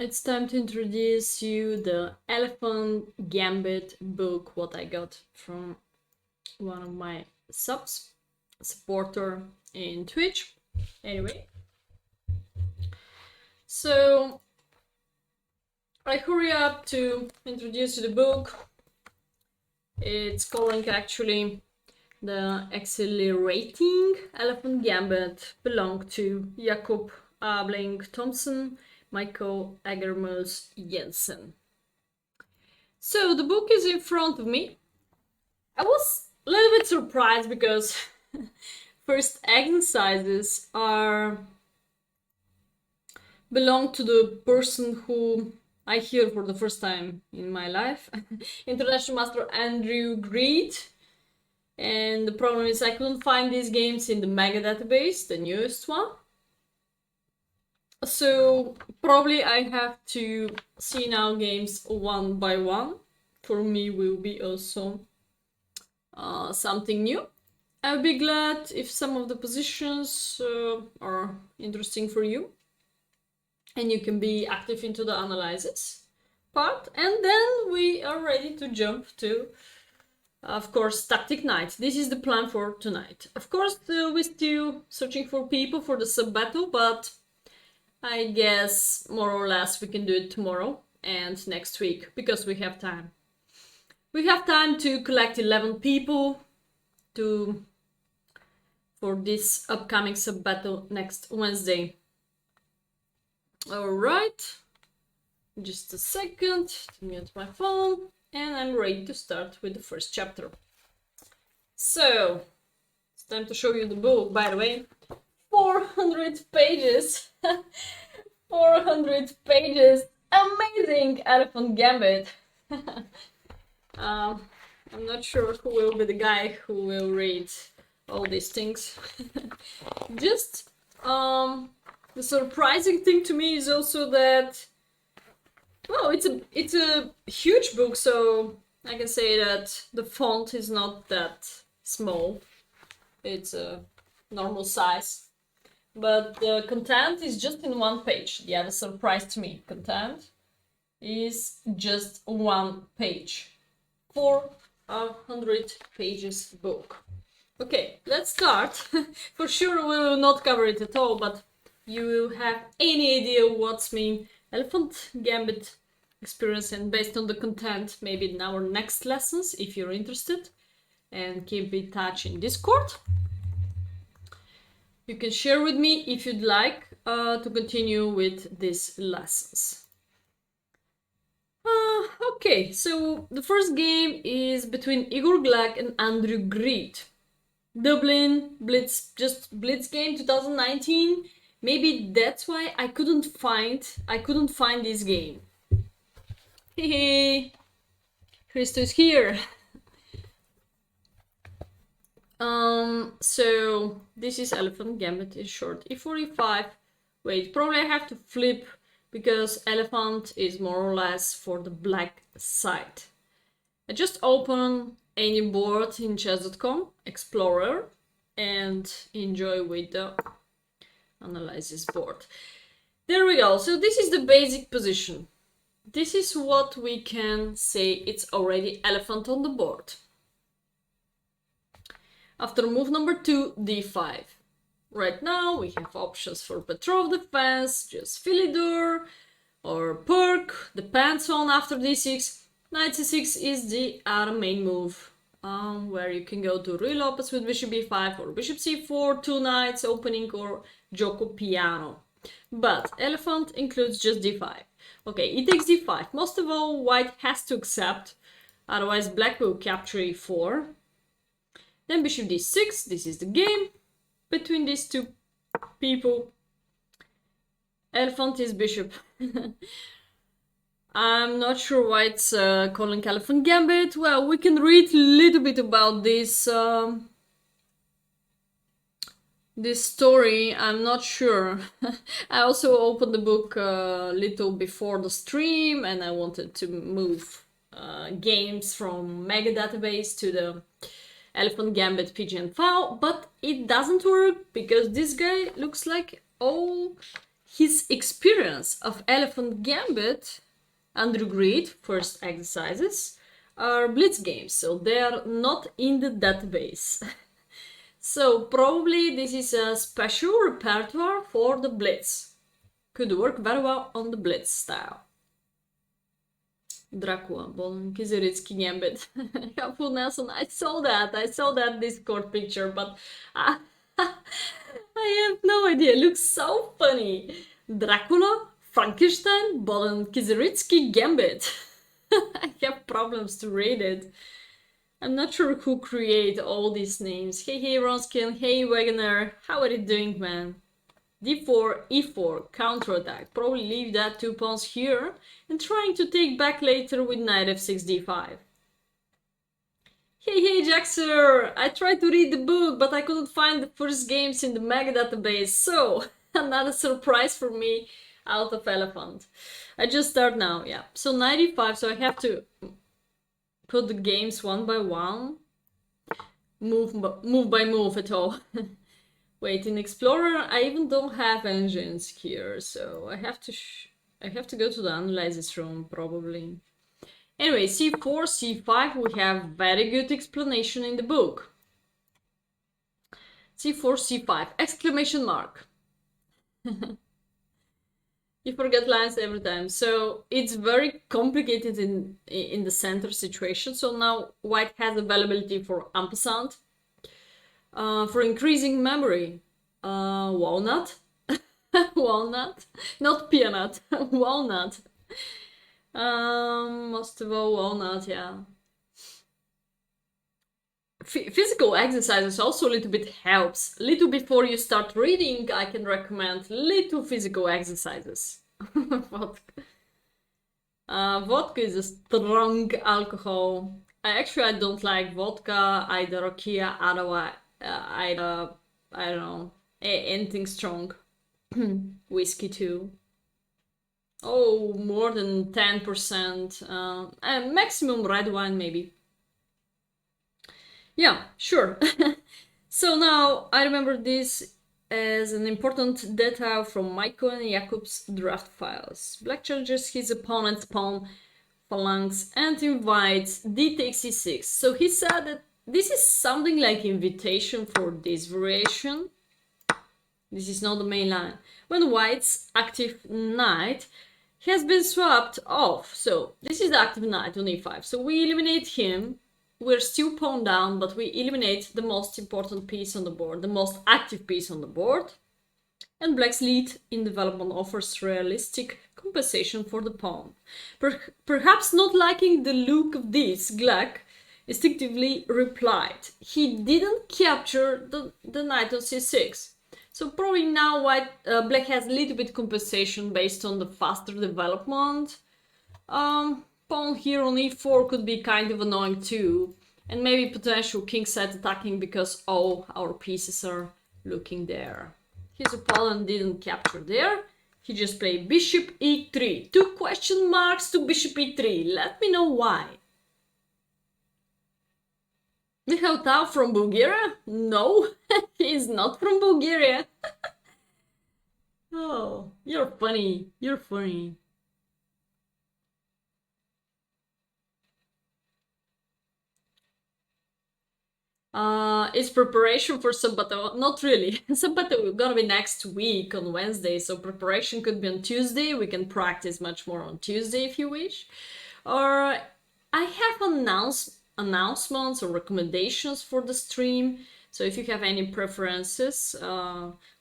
it's time to introduce you the Elephant Gambit book, what I got from one of my supporter in Twitch. Anyway, so I hurry up to introduce you the book. It's calling actually the Accelerating Elephant Gambit, belonged to Jacob Abling Thompson, Michael Agermus Jensen. So the book is in front of me. I was a little bit surprised because first exercises belong to the person who I hear for the first time in my life, International Master Andrew Greed. And the problem is I couldn't find these games in the mega database, the newest one. So probably I have to see now games one by one. For me will be also something new. I'll be glad if some of the positions are interesting for you and you can be active into the analysis part, and then we are ready to jump to, of course, Tactic Night. This is the plan for tonight. Of course, we're still searching for people for the sub battle, but I guess more or less we can do it tomorrow and next week because we have time. We have time to collect 11 people for this upcoming sub battle next Wednesday. Alright, just a second to mute my phone, and I'm ready to start with the first chapter. So, it's time to show you the book, by the way. 400 pages! 400 pages! Amazing Elephant Gambit! I'm not sure who will be the guy who will read all these things. Just, the surprising thing to me is also that, well, it's a huge book, so I can say that the font is not that small. It's a normal size. But the content is just in one page. The other surprise to me, content is just one page. 400 pages book. Okay, let's start. For sure we will not cover it at all, but you will have any idea what's mean Elephant Gambit experience, and based on the content, maybe in our next lessons, if you're interested, and keep in touch in Discord. You can share with me if you'd like to continue with these lessons. Okay, so the first game is between Igor Glak and Andrew Greed. Dublin Blitz game 2019. Maybe that's why I couldn't find this game. Hey, Christo is here. So this is Elephant Gambit in short. E4, E5. Wait, probably I have to flip because Elephant is more or less for the black side. I just open any board in chess.com, Explorer, and enjoy with the analysis board. There we go. So this is the basic position. This is what we can say it's already elephant on the board. After move number 2, d5. Right now we have options for Petrov defense, just Philidor, or Perk, depends on after d6. Knight c6 is the other main move, where you can go to Ruy Lopez with bishop b5 or bishop c4, 2 knights opening, or Gioco Piano. But elephant includes just d5. Okay, e takes d5. Most of all, white has to accept, otherwise black will capture e4. Then bishop d6, this is the game between these two people. Elephant is bishop. I'm not sure why it's calling Elephant Gambit. Well, we can read a little bit about this this story. I'm not sure. I also opened the book a little before the stream, and I wanted to move games from mega database to the Elephant Gambit PGN file, but it doesn't work because this guy looks like all his experience of Elephant Gambit and Grid, first exercises, are blitz games, so they are not in the database. So probably this is a special repertoire for the blitz. Could work very well on the blitz style. Dracula, Bolon, Kizuritsky Gambit. Helpful Nelson, I saw that Discord picture, but I have no idea. It looks so funny. Dracula, Frankenstein, Bolon, Kizuritsky Gambit. I have problems to read it. I'm not sure who create all these names. Hey Ronskin, hey Wagoner, how are you doing, man? D4, E4, counterattack. Probably leave that 2 pawns here and trying to take back later with knight f6, d5. Hey Jaxer! I tried to read the book, but I couldn't find the first games in the mega database, so another surprise for me out of Elephant. I just start now, yeah. So knight e5, so I have to put the games one by one. Move by move at all. Wait, in Explorer, I even don't have engines here, so I have to go to the analysis room, probably. Anyway, c4, c5, we have very good explanation in the book. c4, c5, exclamation mark. You forget lines every time, so it's very complicated in the center situation. So now white has availability for ampersand. For increasing memory, walnut, walnut, not peanut, walnut. Most of all, walnut, yeah. Physical exercises also a little bit helps. Little before you start reading, I can recommend little physical exercises. Vodka is a strong alcohol. I don't like vodka, either rakia, otherwise. I don't know, anything strong. Whiskey too. Oh, more than 10%. And maximum red wine maybe. Yeah, sure. So now I remember this as an important detail from Michael and Jakub's draft files. Black charges his opponent's pawn phalanx and invites d takes e6. So he said that this is something like invitation for this variation. This is not the main line. When white's active knight has been swapped off. So this is the active knight on e5. So we eliminate him. We're still pawn down, but we eliminate the most important piece on the board, the most active piece on the board. And black's lead in development offers realistic compensation for the pawn. Perhaps not liking the look of this, Gluck instinctively replied. He didn't capture the knight on c6. So probably now black has a little bit compensation based on the faster development. Pawn here on e4 could be kind of annoying too. And maybe potential kingside attacking because all our pieces are looking there. His opponent didn't capture there. He just played bishop e3. 2 question marks to bishop e3. Let me know why. Michał Tau from Bulgaria? No, he's not from Bulgaria. Oh, you're funny. You're funny. It's preparation for Sabato. Not really. Sabato gonna be next week on Wednesday, so preparation could be on Tuesday. We can practice much more on Tuesday if you wish. Or I have announcements or recommendations for the stream. So if you have any preferences,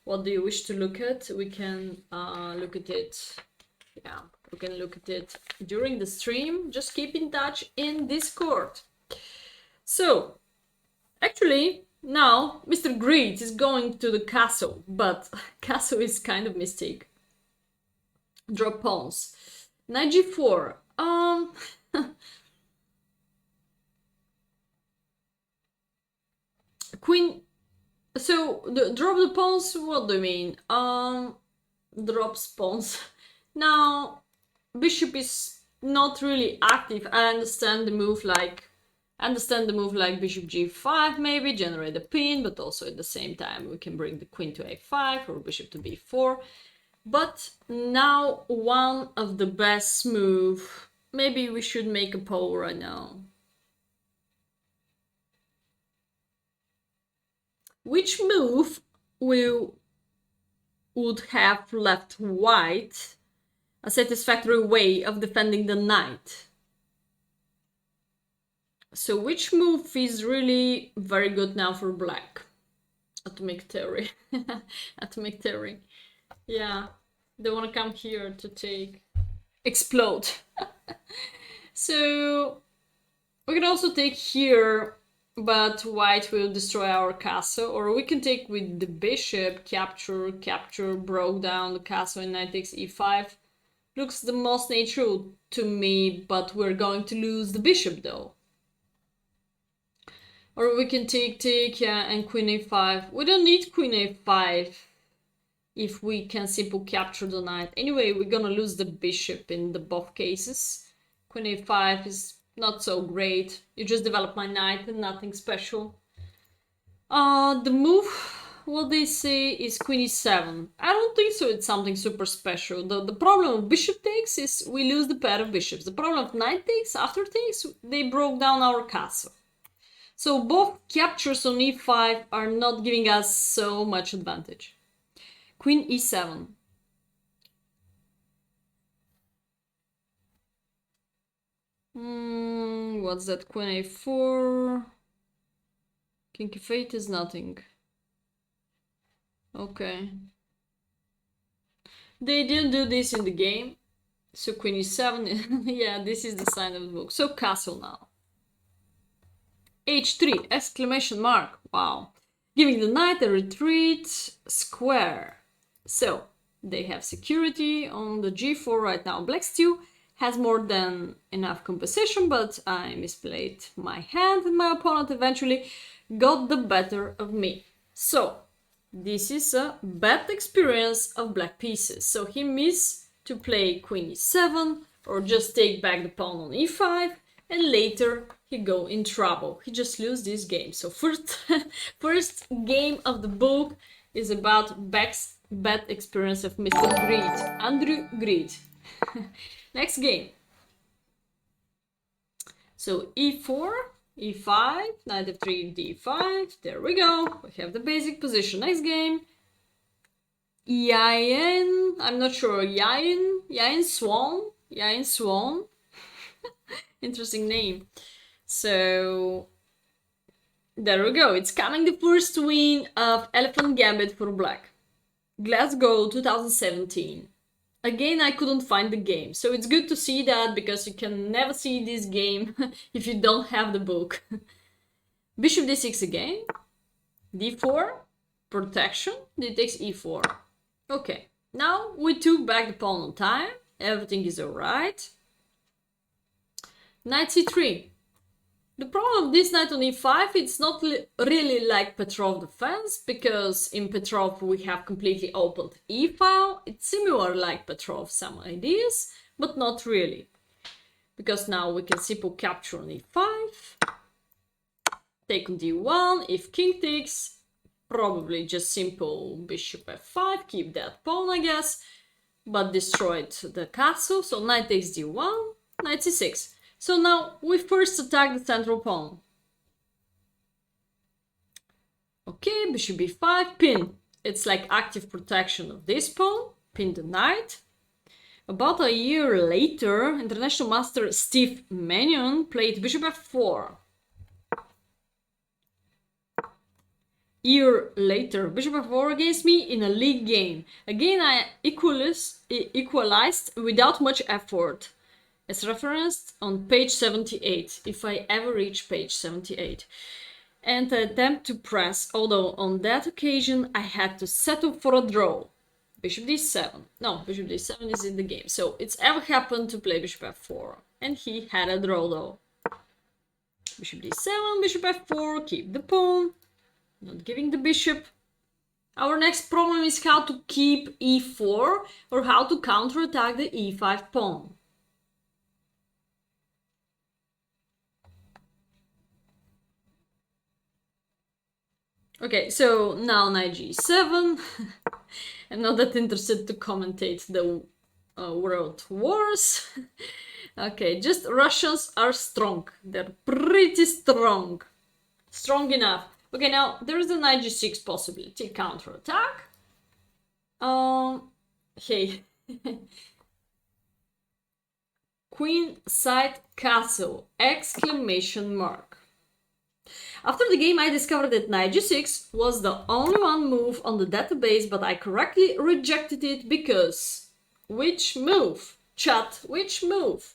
what do you wish to look at? We can look at it. Yeah, we can look at it during the stream. Just keep in touch in Discord. So actually, now Mr. Greed is going to the castle, but castle is kind of mistake. Drop pawns. Knight g4. Queen. So drop the pawns. What do you mean? Drops pawns. Now bishop is not really active. I understand the move like bishop g5 maybe, generate a pin, but also at the same time we can bring the queen to a5 or bishop to b4. But now one of the best move. Maybe we should make a poll right now. Which move would have left white a satisfactory way of defending the knight? So which move is really very good now for black? Atomic theory. Atomic theory. Yeah, they want to come here to take... explode. So we can also take here, but white will destroy our castle, or we can take with the bishop, capture, broke down the castle, and knight takes e5. Looks the most natural to me, but we're going to lose the bishop though. Or we can take, yeah, and queen a5. We don't need queen a5 if we can simply capture the knight. Anyway, we're gonna lose the bishop in the both cases. Queen a5 is not so great. You just develop my knight and nothing special. The move, what they say is queen e7. I don't think so it's something super special. The problem of bishop takes is we lose the pair of bishops. The problem of knight takes, after takes, they broke down our castle. So both captures on e5 are not giving us so much advantage. Queen e7. What's that? Queen a4. King f8 is nothing. Okay. They didn't do this in the game. So queen e7. Yeah, this is the sign of the book. So castle now. h3 exclamation mark. Wow. Giving the knight a retreat square. So they have security on the g4 right now. Black still has more than enough compensation, but I misplayed my hand and my opponent eventually got the better of me. So this is a bad experience of black pieces. So he missed to play queen e7 or just take back the pawn on e5, and later he go in trouble. He just lose this game. So first game of the book is about bad experience of Mr. Greed, Andrew Greed. Next game. So e4, e5, knight f3, d5. There we go. We have the basic position. Next game. Yain. I'm not sure. Yain Swan. Interesting name. So there we go. It's coming, the first win of Elephant Gambit for black. Glasgow 2017. Again, I couldn't find the game, so it's good to see that, because you can never see this game if you don't have the book. Bishop d6 again. d4, protection, d takes e4. Okay, now we took back the pawn on time, everything is alright. Knight c3. The problem of this knight on e5, it's not really like Petrov defense, because in Petrov we have completely opened e-file. It's similar like Petrov, some ideas, but not really. Because now we can simply capture on e5, take on d1, if king takes, probably just simple bishop f5, keep that pawn I guess, but destroyed the castle, so knight takes d1, knight c6. So now we first attack the central pawn. Okay, bishop b5, pin. It's like active protection of this pawn, pin the knight. About a year later, international master Steve Mannion played bishop f4. Year later, bishop f4 against me in a league game. Again, I equalized without much effort. As referenced on page 78, if I ever reach page 78. And I attempt to press, although on that occasion I had to settle for a draw. Bishop d7. No, bishop d7 is in the game. So it's ever happened to play bishop f4. And he had a draw though. Bishop d7, bishop f4, keep the pawn. Not giving the bishop. Our next problem is how to keep e4 or how to counterattack the e5 pawn. Okay, so now knight g7. I'm not that interested to commentate the world wars. Okay, just Russians are strong. They're pretty strong. Strong enough. Okay, now there is a knight g6 possibility. Counterattack. Hey. Queen side castle! Exclamation mark. After the game, I discovered that knight g6 was the only one move on the database, but I correctly rejected it because... Which move? Chat, which move?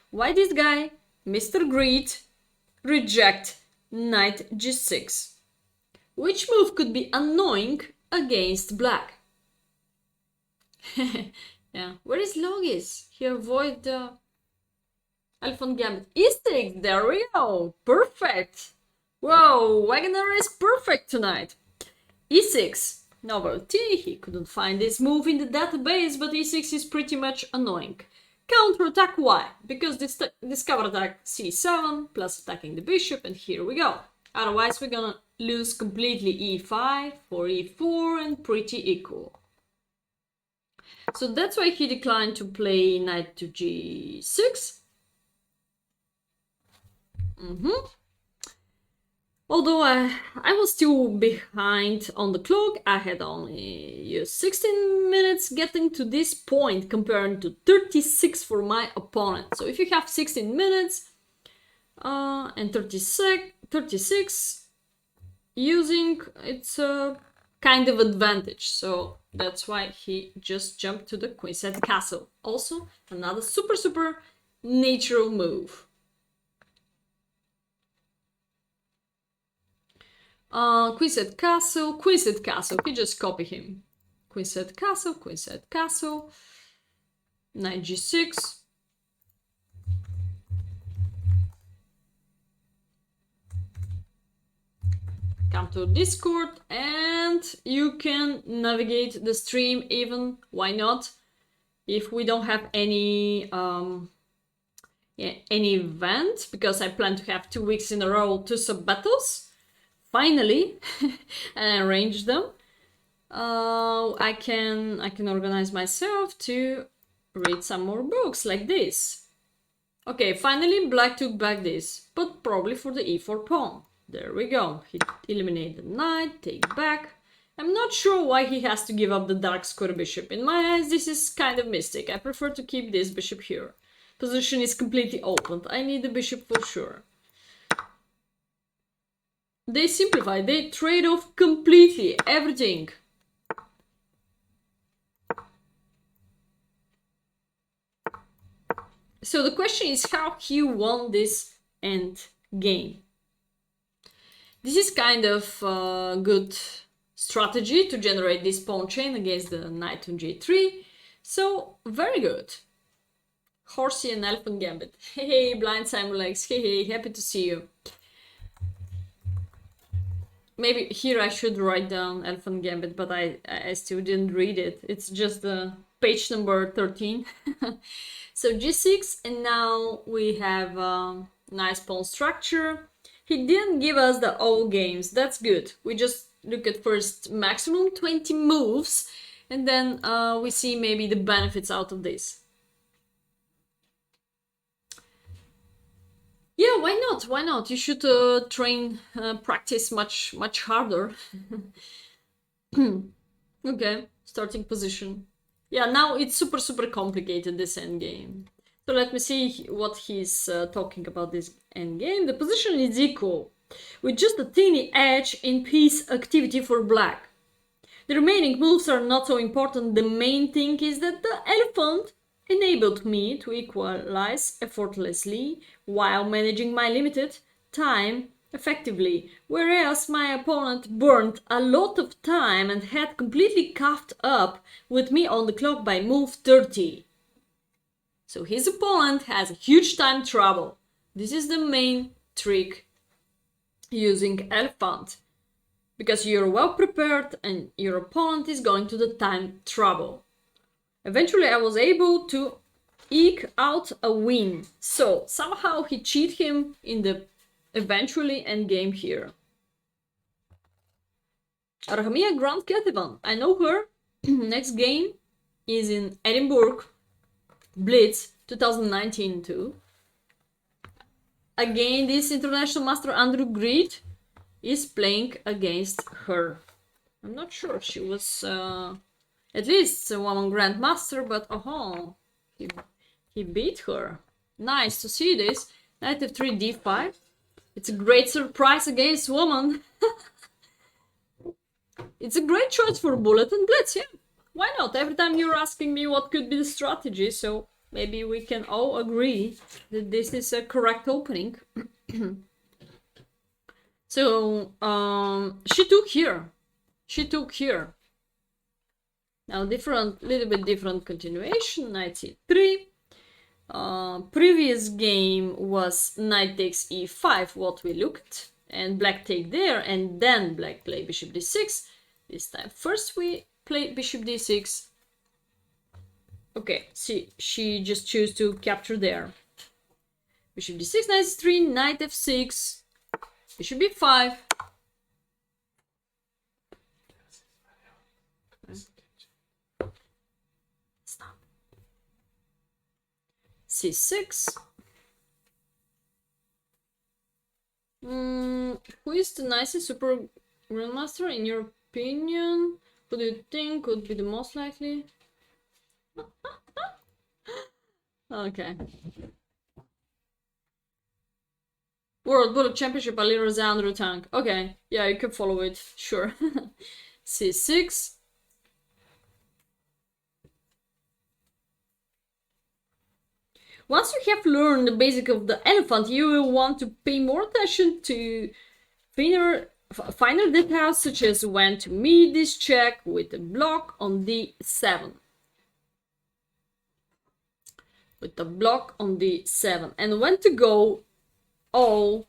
Why this guy, Mr. Greed, reject knight g6? Which move could be annoying against black? Yeah, where is Logis? He avoid the Elephant Gambit. E6, there we go, perfect. Whoa, Wagner is perfect tonight. E6, novelty, he couldn't find this move in the database, but E6 is pretty much annoying. Counterattack, why? Because discover attack C7 plus attacking the bishop, and here we go. Otherwise we're gonna lose completely E5 for E4 and pretty equal. So that's why he declined to play knight to G6. Although I was still behind on the clock, I had only used 16 minutes getting to this point compared to 36 for my opponent. So if you have 16 minutes and 36 using, it's a kind of advantage. So that's why he just jumped to the queenside castle. Also another super natural move. Queenside castle, we just copy him. Queenside castle, knight g6. Come to Discord and you can navigate the stream even, why not? If we don't have any event, because I plan to have 2 weeks in a row 2 sub-battles. Finally, and arrange them. I can organize myself to read some more books like this. Okay, finally black took back this, but probably for the e4 pawn. There we go. He eliminated the knight, take back. I'm not sure why he has to give up the dark square bishop. In my eyes, this is kind of mistake. I prefer to keep this bishop here. Position is completely opened. I need the bishop for sure. They simplify, they trade off completely everything. So the question is how he won this end game. This is kind of a good strategy to generate this pawn chain against the knight on J3. So very good. Horsey and Elephant Gambit. Hey, Blind Simon Legs. Hey, happy to see you. Maybe here I should write down Elephant Gambit, but I still didn't read it. It's just the page number 13. So G6, and now we have a nice pawn structure. He didn't give us the all games, that's good. We just look at first maximum 20 moves, and then we see maybe the benefits out of this. Yeah, why not? Why not? You should practice much harder. Okay, starting position. Yeah, now it's super complicated, this endgame. So let me see what he's talking about this endgame. The position is equal, with just a teeny edge in piece activity for black. The remaining moves are not so important. The main thing is that the elephant enabled me to equalize effortlessly while managing my limited time effectively, whereas my opponent burned a lot of time and had completely coughed up with me on the clock by move 30. So his opponent has a huge time trouble. This is the main trick using elephant, because you're well prepared and your opponent is going to the time trouble. Eventually I was able to eke out a win. So somehow he cheated him in the eventually endgame here. Rahamia Grand Ketivan, I know her. Next game is in Edinburgh, Blitz 2019 too. Again, this international master Andrew Greed is playing against her. I'm not sure she was at least a woman grandmaster, but he beat her. Nice to see this. Knight f3 d5. It's a great surprise against woman. It's a great choice for Bullet and Blitz, yeah. Why not? Every time you're asking me what could be the strategy, so maybe we can all agree that this is a correct opening. So, she took here. She took here. Now, little bit different continuation. Knight c3. Previous game was knight takes e5, what we looked, and black take there, and then black play bishop d6. This time, first we play bishop d6. Okay, see, she just chose to capture there. Bishop d6, knight c3, knight f6, bishop b5. Stop. c6. Who is the nicest super grandmaster in your opinion? Who do you think would be the most likely? Okay. World Bullet Championship, Alira Zandru Tank. Okay, yeah, you can follow it, sure. c6. Once you have learned the basic of the elephant, you will want to pay more attention to finer details, such as when to meet this check with a block on d7. With the block on d7. And when to go all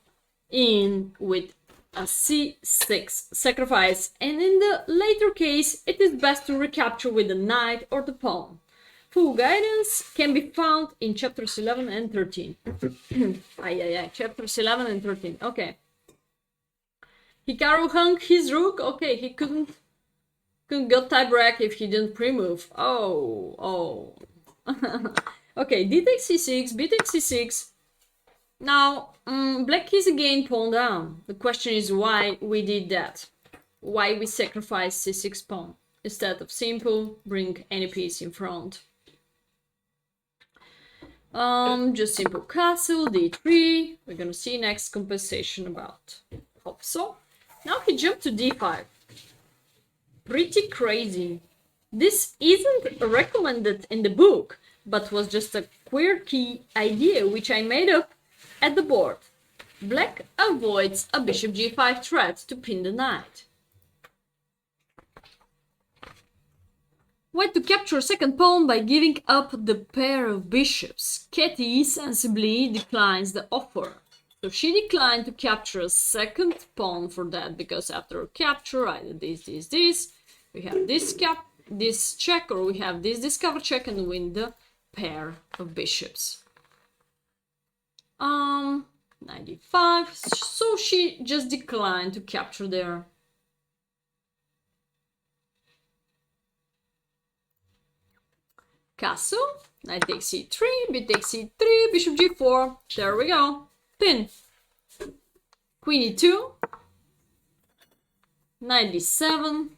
in with a c6 sacrifice. And in the later case, it is best to recapture with the knight or the pawn. Full guidance can be found in chapters 11 and 13. Chapters 11 and 13. Okay. Hikaru hung his rook. Okay, he couldn't get tiebreak if he didn't pre-move. Oh. Okay, d takes c6, b takes c6. Now, black is again pawn down. The question is why we did that. Why we sacrificed c6 pawn instead of simple bring any piece in front. Just simple castle, d3. We're gonna see next compensation about. Hope so. Now he jumped to d5. Pretty crazy. This isn't recommended in the book, but was just a quirky idea which I made up at the board. Black avoids a bishop g5 threat to pin the knight. White to capture a second pawn by giving up the pair of bishops. Katie sensibly declines the offer. So she declined to capture a second pawn for that, because after capture, either this, we have this check, or we have this discover check and win the pair of bishops. 95. So she just declined to capture there. Castle, knight takes c3, b takes c3, bishop g4. There we go. Pin. Queen e2. Knight d7.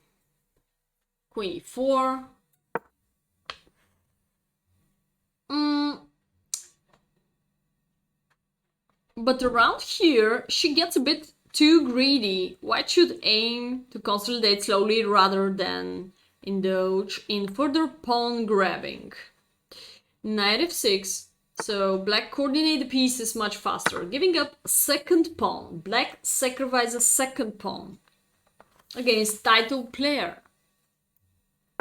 Queen e4. But around here, she gets a bit too greedy. White should aim to consolidate slowly rather than indulge in further pawn grabbing. Knight f6. So black coordinate the pieces much faster, giving up a second pawn. Black sacrifices a second pawn against titled player.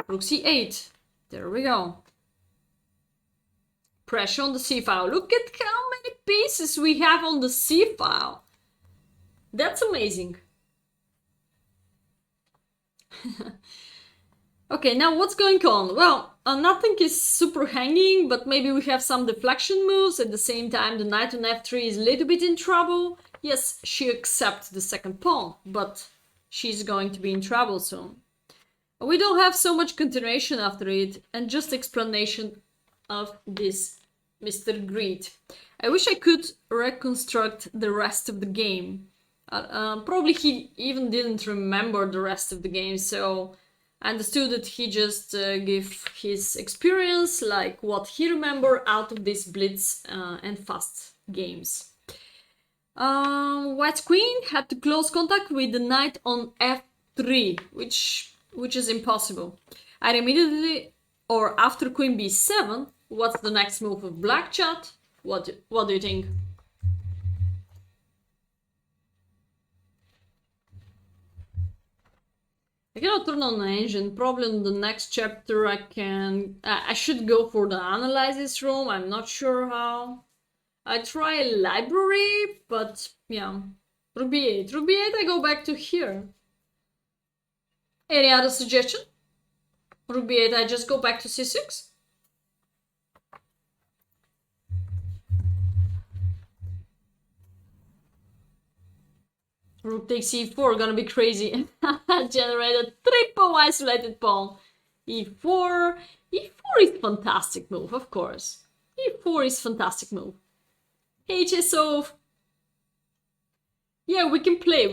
Rook c8. There we go. Pressure on the c-file. Look at how many pieces we have on the c-file. That's amazing. Okay, now what's going on? Well, nothing is super hanging, but maybe we have some deflection moves. At the same time, the knight on f3 is a little bit in trouble. Yes, she accepts the second pawn, but she's going to be in trouble soon. We don't have so much continuation after it, and just explanation of this Mr. Greed. I wish I could reconstruct the rest of the game. Probably he even didn't remember the rest of the game, so I understood that he just gave his experience, like what he remembered out of these blitz and fast games. White queen had to close contact with the knight on f3, which is impossible. I immediately, or after queen b7, what's the next move of black, chat? What do you think? I cannot turn on the engine. Probably in the next chapter I can... I should go for the analysis room. I'm not sure how. I try library, but yeah. Rook b8. Rook b8, I go back to here. Any other suggestion? Rook b8, I just go back to c6? Rook takes e4, gonna be crazy. Generate a triple isolated pawn. e4. e4 is fantastic move, of course. e4 is fantastic move. HSO. Yeah, we can play,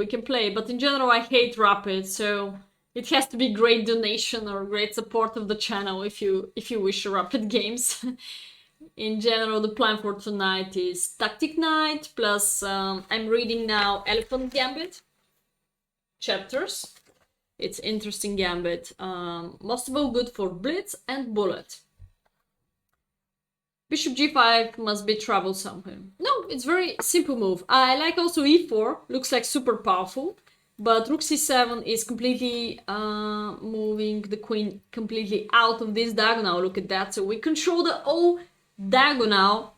but in general I hate rapid, so it has to be great donation or great support of the channel if you wish rapid games. In general, the plan for tonight is Tactic Night, plus I'm reading now Elephant Gambit chapters. It's interesting Gambit. Most of all good for Blitz and Bullet. Bishop g5 must be troublesome here. No, it's very simple move. I like also e4, looks like super powerful. But rook c7 is completely moving the queen completely out of this diagonal. Look at that. So we control the whole diagonal.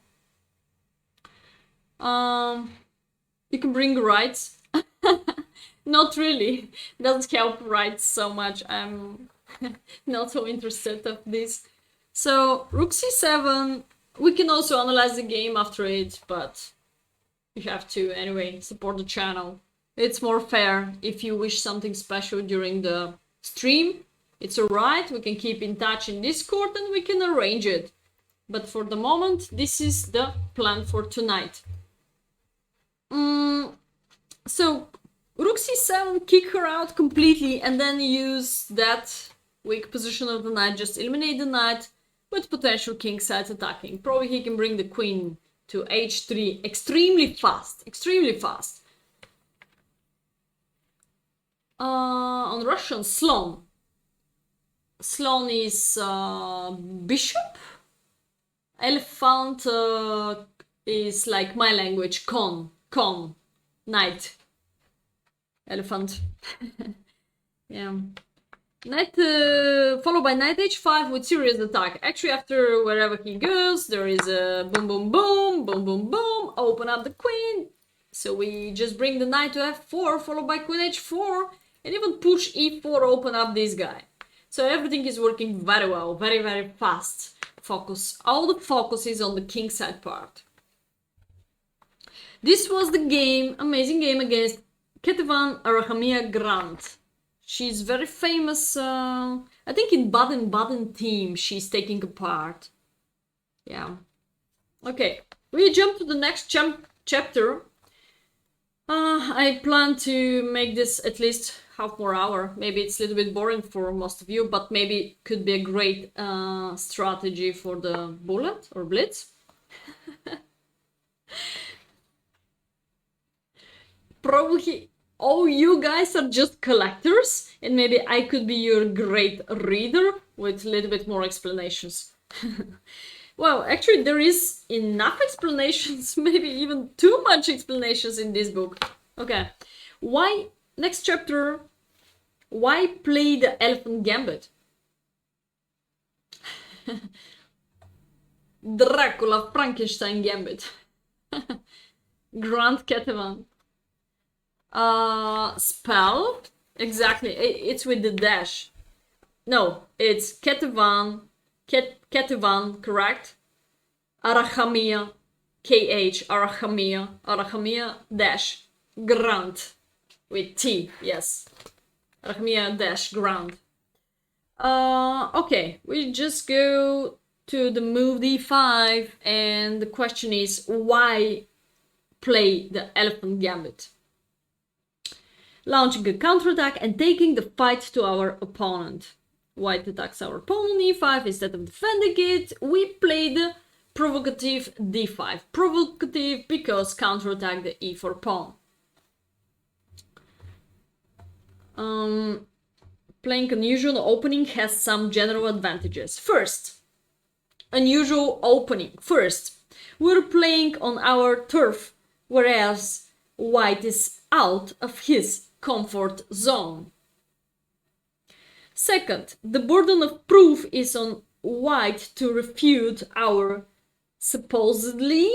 You can bring rights. Not really. Doesn't help rights so much. I'm not so interested of this. So rook c7. We can also analyze the game after it, but you have to anyway support the channel. It's more fair if you wish something special during the stream. It's alright, we can keep in touch in Discord and we can arrange it. But for the moment, this is the plan for tonight. So, rook c7, kick her out completely and then use that weak position of the knight, just eliminate the knight with potential kingside attacking. Probably he can bring the queen to h3 extremely fast, extremely fast. On Russian, slon. Slon is bishop. Elephant is like my language, con, knight. Elephant. Yeah. Knight followed by knight h5 with serious attack. Actually, after wherever he goes, there is a boom, boom, boom, boom, boom, boom. Open up the queen. So we just bring the knight to f4, followed by queen h4, and even push e4, open up this guy. So everything is working very well, very, very fast. Focus. All the focus is on the kingside part. This was the game, amazing game against Ketevan Arahamia Grant. She's very famous, I think in Baden-Baden team she's taking a part. Yeah. Okay, we jump to the next chapter. I plan to make this at least half more hour. Maybe it's a little bit boring for most of you, but maybe it could be a great strategy for the bullet or blitz. Probably all you guys are just collectors, and maybe I could be your great reader with a little bit more explanations. Well, actually there is enough explanations, maybe even too much explanations in this book. Okay, why, next chapter, why play the Elephant Gambit? Dracula Frankenstein Gambit. Grand Ketevan. Spell? Exactly, it's with the dash. No, it's Ketevan, Ketevan, correct? Arachamia, KH, Arachamia dash, Grand, with T, yes. Arachamia dash, Grand. Okay, we just go to the move d5, and the question is why play the elephant gambit? Launching a counterattack and taking the fight to our opponent. White attacks our opponent e5. Instead of defending it, we play the provocative d5. Provocative because counterattack the e4 pawn. Playing unusual opening has some general advantages. First, unusual opening. First, we're playing on our turf, whereas white is out of his comfort zone. Second, the burden of proof is on white to refute our supposedly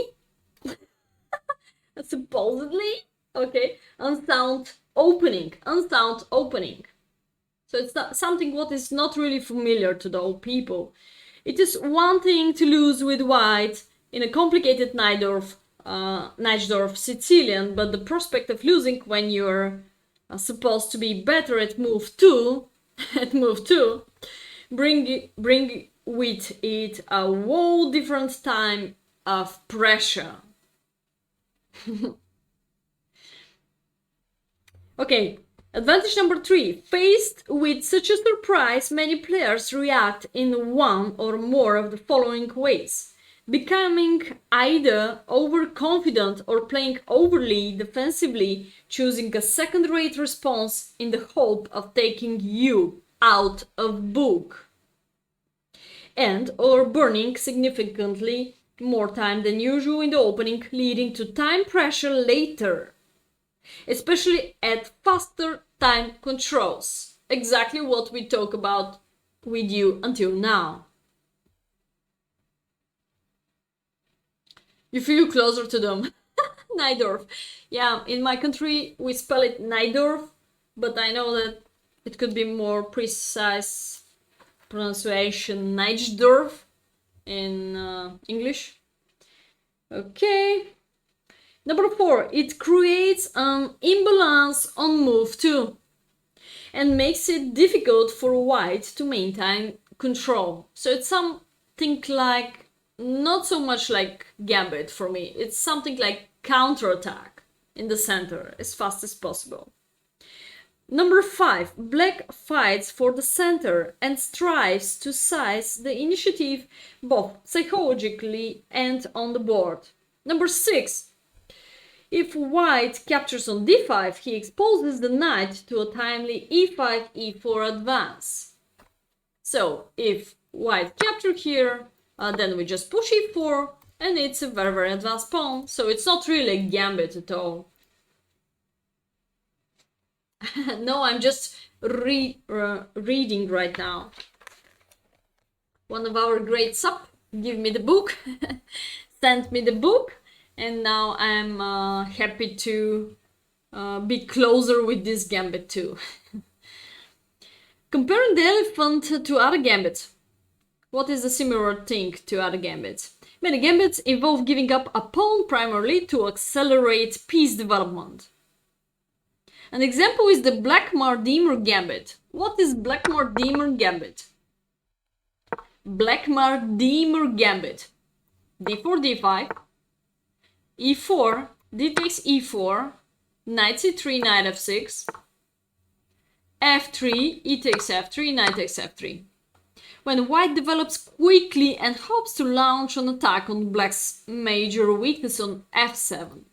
unsound opening. So it's not something what is not really familiar to the old people. It is one thing to lose with white in a complicated Najdorf Sicilian, but the prospect of losing when you're supposed to be better at move 2, bring with it a whole different time of pressure. Okay, advantage number 3. Faced with such a surprise, many players react in one or more of the following ways. Becoming either overconfident or playing overly defensively, choosing a second-rate response in the hope of taking you out of book, and or burning significantly more time than usual in the opening, leading to time pressure later, especially at faster time controls. Exactly what we talk about with you until now. You feel closer to them. Najdorf. Yeah, in my country we spell it Najdorf, but I know that it could be more precise pronunciation Najdorf in English. Okay. Number 4, it creates an imbalance on move 2 and makes it difficult for white to maintain control. So it's something like, not so much like Gambit for me, it's something like counterattack in the center as fast as possible. Number 5, black fights for the center and strives to seize the initiative both psychologically and on the board. Number 6, if white captures on d5, he exposes the knight to a timely e5, e4 advance. So if white capture here, then we just push e4, and it's a very, very advanced pawn, so it's not really a gambit at all. No, I'm just reading right now. One of our great sub give me the book, sent me the book, and now I'm happy to be closer with this gambit too. Comparing the elephant to other gambits. What is the similar thing to other gambits? Many gambits involve giving up a pawn primarily to accelerate piece development. An example is the Blackmar-Deemer gambit. What is Blackmar-Deemer gambit? Blackmar-Deemer gambit. d4, d5, e4, d takes e4, knight c3, knight f6, f3, e takes f3, knight takes f3. When white develops quickly and hopes to launch an attack on black's major weakness on f7.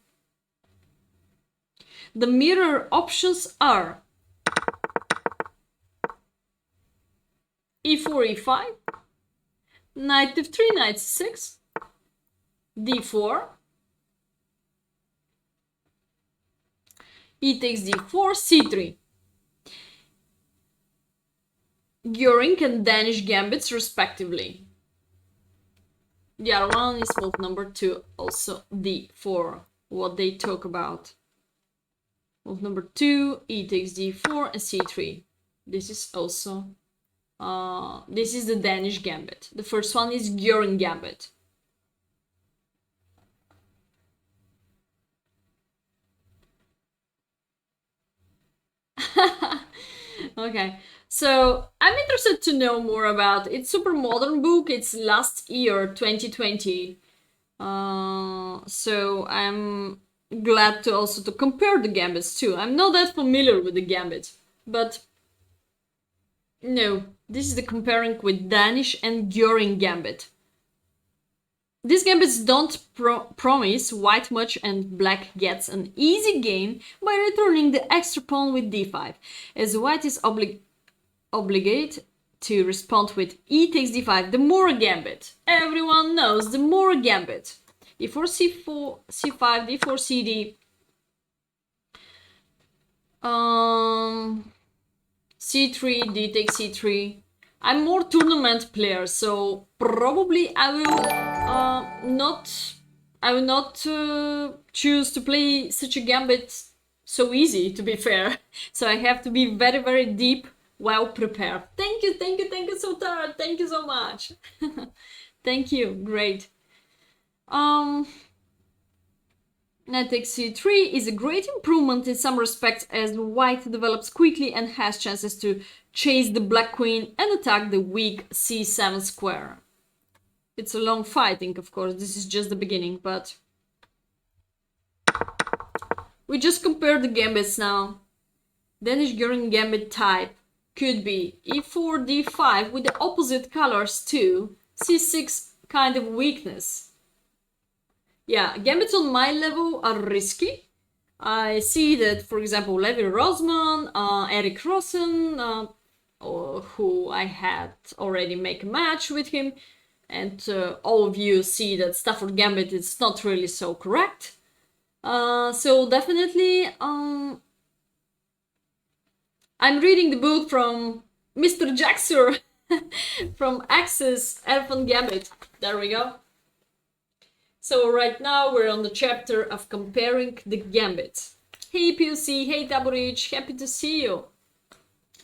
The mirror options are e4, e5, knight f3, knight c6, d4, e takes d4, c3. Göring and Danish gambits respectively. The other one is move number 2, also d4, what they talk about. Move number 2, e takes d4 and c3. This is also, this is the Danish gambit. The first one is Göring gambit. Okay, so I'm interested to know more about it's super modern book. It's last year 2020. So I'm glad to also to compare the Gambits too. I'm not that familiar with the Gambit, but no, this is the comparing with Danish and Göring Gambit. These gambits don't promise white much and black gets an easy game by returning the extra pawn with d5, as white is obligated to respond with e takes d5, the more gambit. Everyone knows the more gambit. e4, c4, c5, d4, cd. C3, d takes c3. I'm more tournament player, so probably I will not choose to play such a gambit so easy, to be fair. So I have to be very, very deep, well prepared. Thank you, Sultan. Thank you so much. Thank you, great. Knight takes c3 is a great improvement in some respects, as white develops quickly and has chances to chase the black queen and attack the weak c7 square. It's a long fighting, of course, this is just the beginning, but we just compare the gambits now. Danish Göring gambit type could be e4, d5 with the opposite colors too, c6 kind of weakness. Yeah, gambits on my level are risky. I see that, for example, Levi Rosman, Eric Rosen, who I had already make a match with him, and all of you see that Stafford Gambit is not really so correct. So definitely, I'm reading the book from Mr. Jaxer from Access Elephant Gambit. There we go. So right now we're on the chapter of comparing the gambits. Hey POC, hey Taborich, happy to see you.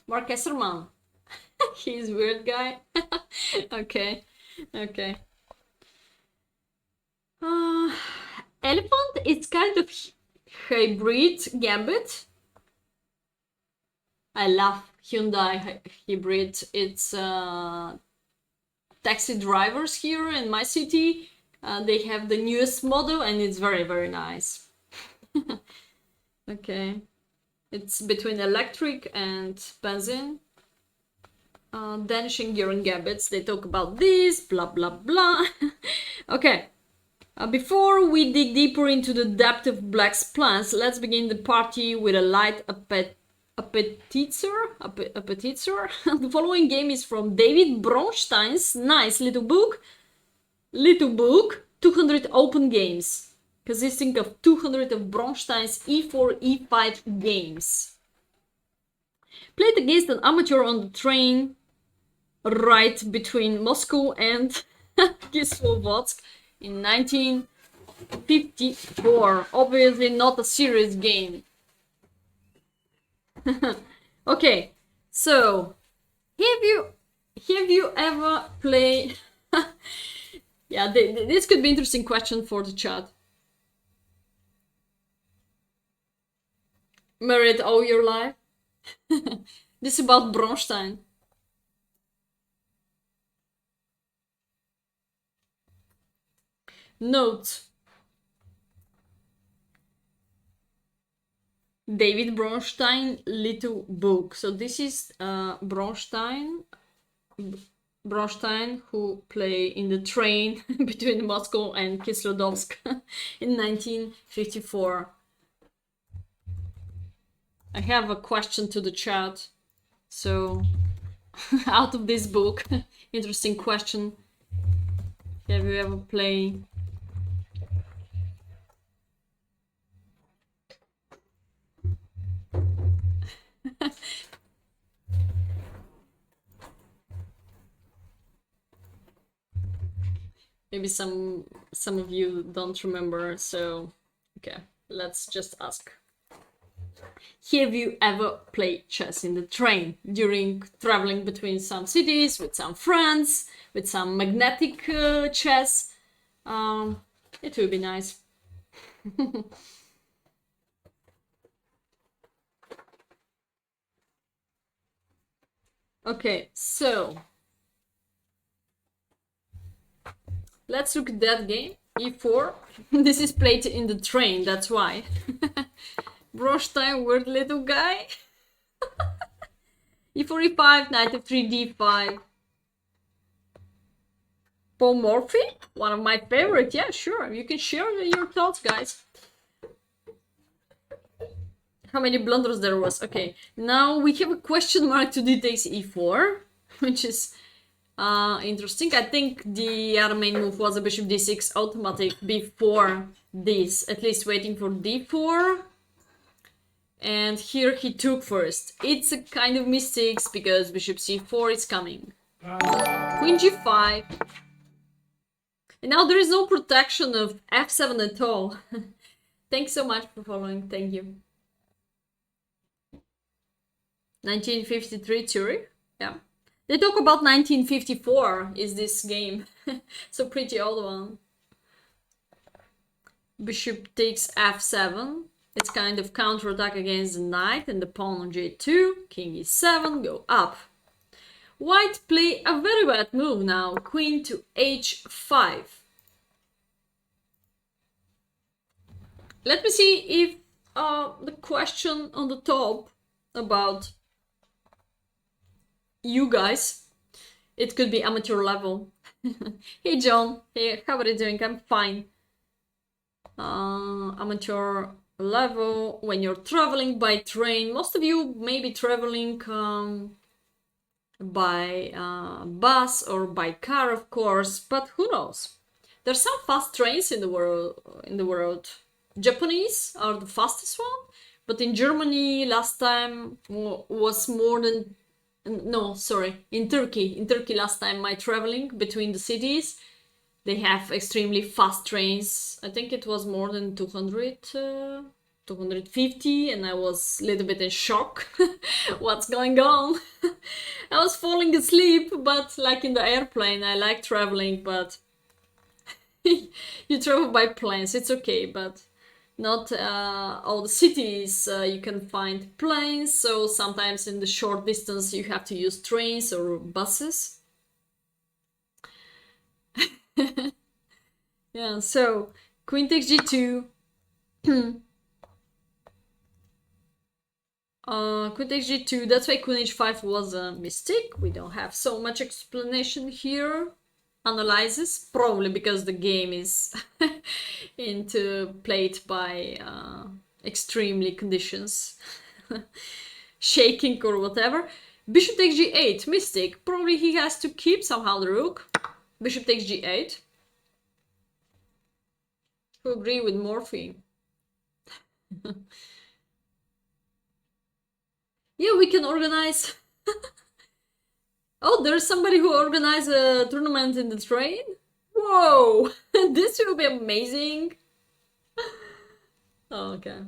Mark Esserman. He's a weird guy. Okay. Elephant, it's kind of hybrid gambit. I love Hyundai hybrid. It's taxi drivers here in my city. They have the newest model and it's very, very nice. Okay. It's between electric and benzene. Danish and Göring Gambits, they talk about this, blah, blah, blah. Okay. Before we dig deeper into the depth of Black's plans, let's begin the party with a light appetizer. The following game is from David Bronstein's nice little book, 200 Open Games, consisting of 200 of Bronstein's E4, E5 games. Played against an amateur on the train right between Moscow and Kislovodsk in 1954. Obviously not a serious game. Okay, so have you ever played... Yeah, this could be an interesting question for the chat. Married all your life? This is about Bronstein. Note. David Bronstein little book. So this is Bronstein who play in the train between Moscow and Kislovodsk in 1954. I have a question to the chat. So out of this book, interesting question. Have you ever played? Maybe some of you don't remember, so okay, let's just ask. Have you ever played chess in the train during traveling between some cities with some friends, with some magnetic chess? It would be nice. Okay, so let's look at that game. E4. This is played in the train, that's why. Brostein, weird little guy. E4, E5, knight f3, D5. Polymorphy, one of my favorite. Yeah, sure. You can share your thoughts, guys. How many blunders there was? Okay, now we have a question mark to d takes e4, which is interesting. I think the other main move was a bishop d6 automatic before this, at least waiting for d4. And here he took first. It's a kind of mistakes because bishop c4 is coming. Queen g5. And now there is no protection of f7 at all. Thanks so much for following. Thank you. 1953 Zurich. Yeah. They talk about 1954 is this game. So pretty old one. Bishop takes f7. It's kind of counterattack against the knight and the pawn on j2. King e7, go up. White play a very bad move now. Queen to h5. Let me see if the question on the top about you guys, it could be amateur level. Hey John, hey, how are you doing? I'm fine. Amateur level when you're traveling by train. Most of you may be traveling by bus or by car, of course, but who knows? There's some fast trains in the world. Japanese are the fastest one, but in Germany last time was more than, no, sorry, in Turkey last time my traveling between the cities, they have extremely fast trains. I think it was more than 200, 250, and I was a little bit in shock. What's going on? I was falling asleep, but like in the airplane, I like traveling, but you travel by planes, it's okay, but not all the cities you can find planes, so sometimes in the short distance you have to use trains or buses. Yeah, so queen takes g2. Queen takes g2, that's why queen h5 was a mistake. We don't have so much explanation here. Analyzes, probably because the game is played by extremely conditions. Shaking or whatever. Bishop takes g8, mistake. Probably he has to keep somehow the rook. Bishop takes g8. Who agree with Morphe? Yeah, we can organize. Oh, there's somebody who organized a tournament in the train? Whoa! This will be amazing. Oh, okay.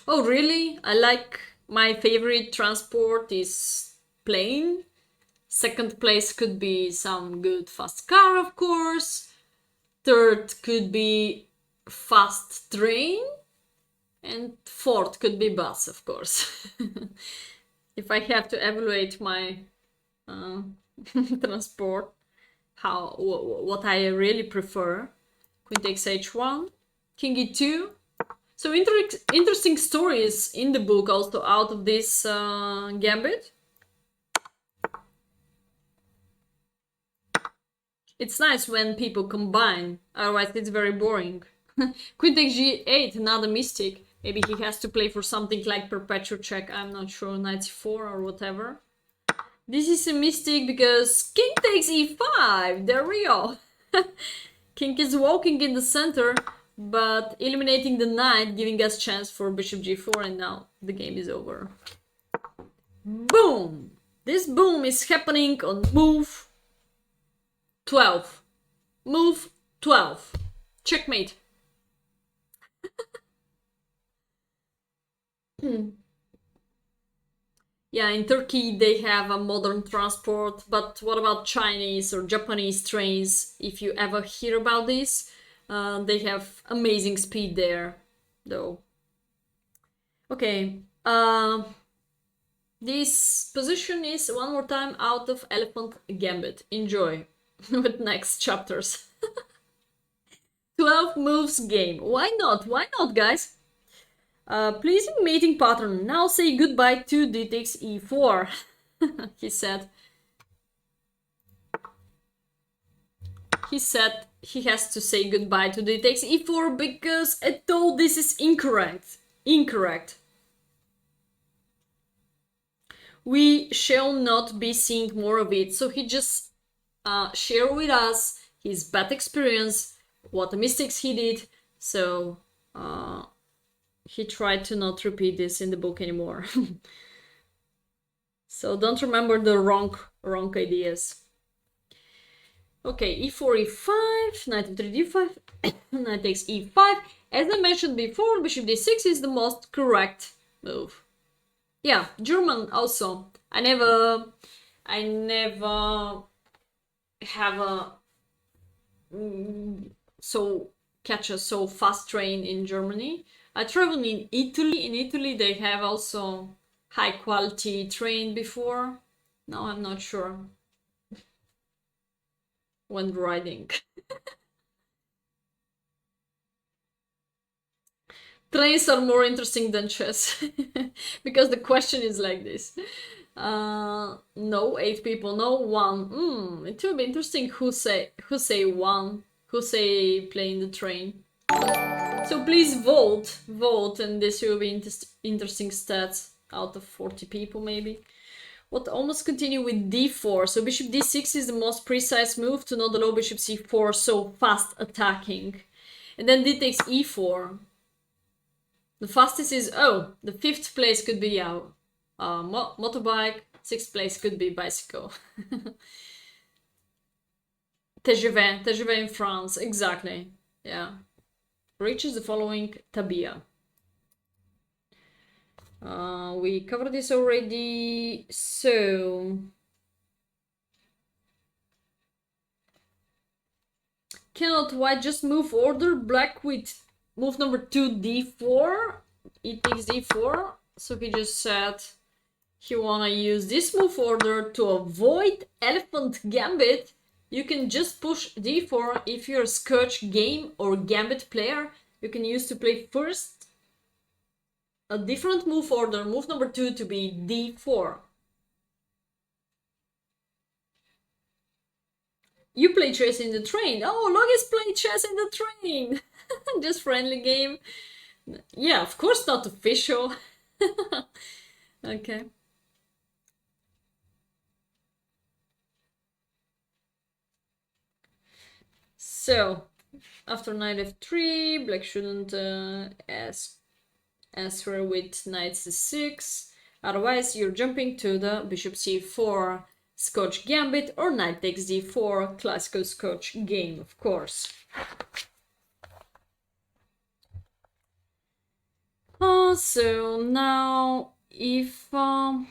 Oh, really? I like, my favorite transport is plane. Second place could be some good fast car, of course. Third could be fast train. And fourth could be bus, of course. If I have to evaluate my transport, what I really prefer. Queen takes h1, king e2. So interesting stories in the book also out of this gambit. It's nice when people combine, otherwise it's very boring. Queen takes g8, another mistake. Maybe he has to play for something like perpetual check, I'm not sure, knight c4 or whatever. This is a mistake because king takes e5, there we go. King is walking in the center, but eliminating the knight, giving us chance for bishop g4, and now the game is over. Boom! This boom is happening on move 12. Move 12. Checkmate. Yeah, in Turkey they have a modern transport, but what about Chinese or Japanese trains? If you ever hear about this, they have amazing speed there, though. Okay, This position is one more time out of Elephant Gambit. Enjoy with next chapters. 12 moves game. Why not? Why not, guys? Pleasing mating pattern. Now say goodbye to d takes e4. He said. He said he has to say goodbye to d takes e4 because I told this is incorrect. Incorrect. We shall not be seeing more of it. So he just shared with us his bad experience, what the mistakes he did. So he tried to not repeat this in the book anymore. So don't remember the wrong ideas. Okay, e4, e5, knight f3, d5, knight takes e5. As I mentioned before, bishop d6 is the most correct move. Yeah, German also. I never have a catch a so fast train in Germany. I traveled in Italy. In Italy, they have also high quality train before. Now I'm not sure. When riding. Trains are more interesting than chess. Because the question is like this. No, 8 people. No, 1. It will be interesting who say 1. Who say playing the train. So please vote, and this will be interesting stats out of 40 people maybe. What almost continue with d4. So bishop d6 is the most precise move to not allow bishop c4 so fast attacking. And then d takes e4. The fastest is, the 5th place could be motorbike, 6th place could be bicycle. TGV in France, exactly, yeah. Reaches the following tabia. We covered this already, so... Cannot white just move order? Black with move number 2, d4. He takes d4, so he just said he wanna use this move order to avoid elephant gambit. You can just push d4 if you're a Scotch game or gambit player. You can use to play first a different move order, move number 2 to be d4. You play chess in the train. Oh, Logis play chess in the train. Just friendly game. Yeah, of course not official. Okay. So, after knight f3, black shouldn't answer with knight c6. Otherwise, you're jumping to the bishop c4 Scotch Gambit or knight takes d4 classical Scotch game, of course. So now if knight